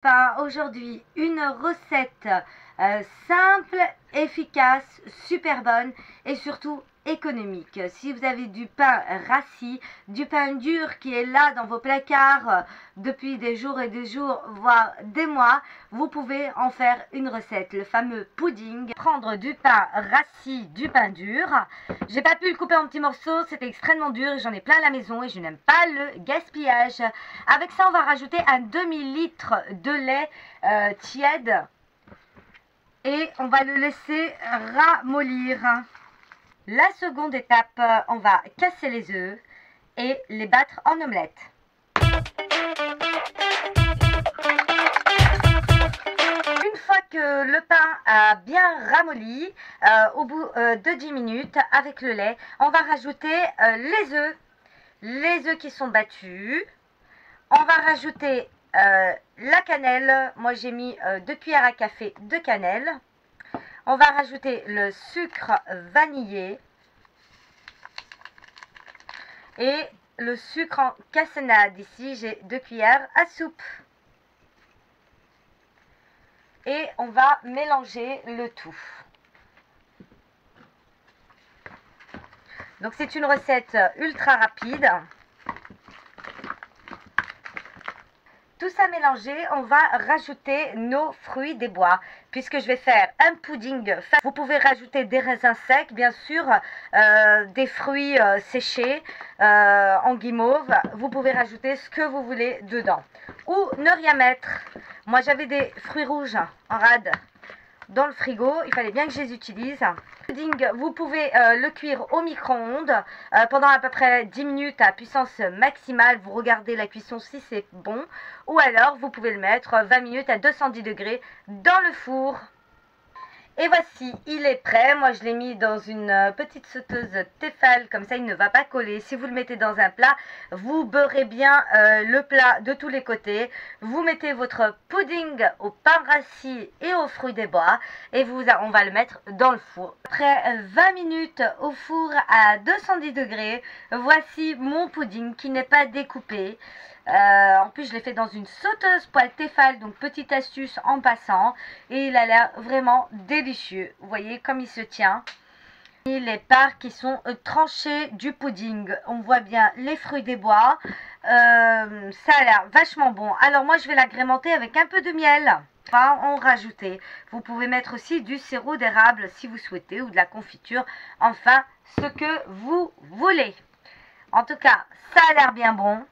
Enfin, aujourd'hui, une recette simple, efficace, super bonne et surtout économique. Si vous avez du pain rassis, du pain dur qui est là dans vos placards depuis des jours et des jours, voire des mois, vous pouvez en faire une recette, le fameux pudding. Prendre du pain rassis, du pain dur. J'ai pas pu le couper en petits morceaux, c'était extrêmement dur et j'en ai plein à la maison et je n'aime pas le gaspillage. Avec ça, on va rajouter un demi-litre de lait tiède et on va le laisser ramollir. La seconde étape, on va casser les œufs et les battre en omelette. Une fois que le pain a bien ramolli, au bout de 10 minutes, avec le lait, on va rajouter les œufs qui sont battus. On va rajouter la cannelle. Moi j'ai mis 2 cuillères à café de cannelle. On va rajouter le sucre vanillé et le sucre en cassonade. Ici j'ai 2 cuillères à soupe. Et on va mélanger le tout. Donc c'est une recette ultra rapide. Tout ça mélangé, on va rajouter nos fruits des bois. Puisque je vais faire un pudding, vous pouvez rajouter des raisins secs, bien sûr, des fruits séchés en guimauve. Vous pouvez rajouter ce que vous voulez dedans. Ou ne rien mettre. Moi j'avais des fruits rouges en rade dans le frigo, il fallait bien que je les utilise. Le pudding, vous pouvez le cuire au micro-ondes pendant à peu près 10 minutes à puissance maximale. Vous regardez la cuisson si c'est bon. Ou alors vous pouvez le mettre 20 minutes à 210 degrés dans le four. Et voici, il est prêt. Moi, je l'ai mis dans une petite sauteuse Tefal, comme ça il ne va pas coller. Si vous le mettez dans un plat, vous beurrez bien le plat de tous les côtés. Vous mettez votre pudding au pain rassis et aux fruits des bois et on va le mettre dans le four. Après 20 minutes au four à 210 degrés, voici mon pudding qui n'est pas découpé. En plus je l'ai fait dans une sauteuse poêle Tefal, donc petite astuce en passant, et il a l'air vraiment délicieux. Vous voyez comme il se tient. Et les parts qui sont tranchées du pudding, on voit bien les fruits des bois. Ça a l'air vachement bon. Alors moi je vais l'agrémenter avec un peu de miel. Enfin, en rajouter. Vous pouvez mettre aussi du sirop d'érable si vous souhaitez, ou de la confiture, enfin ce que vous voulez. En tout cas ça a l'air bien bon.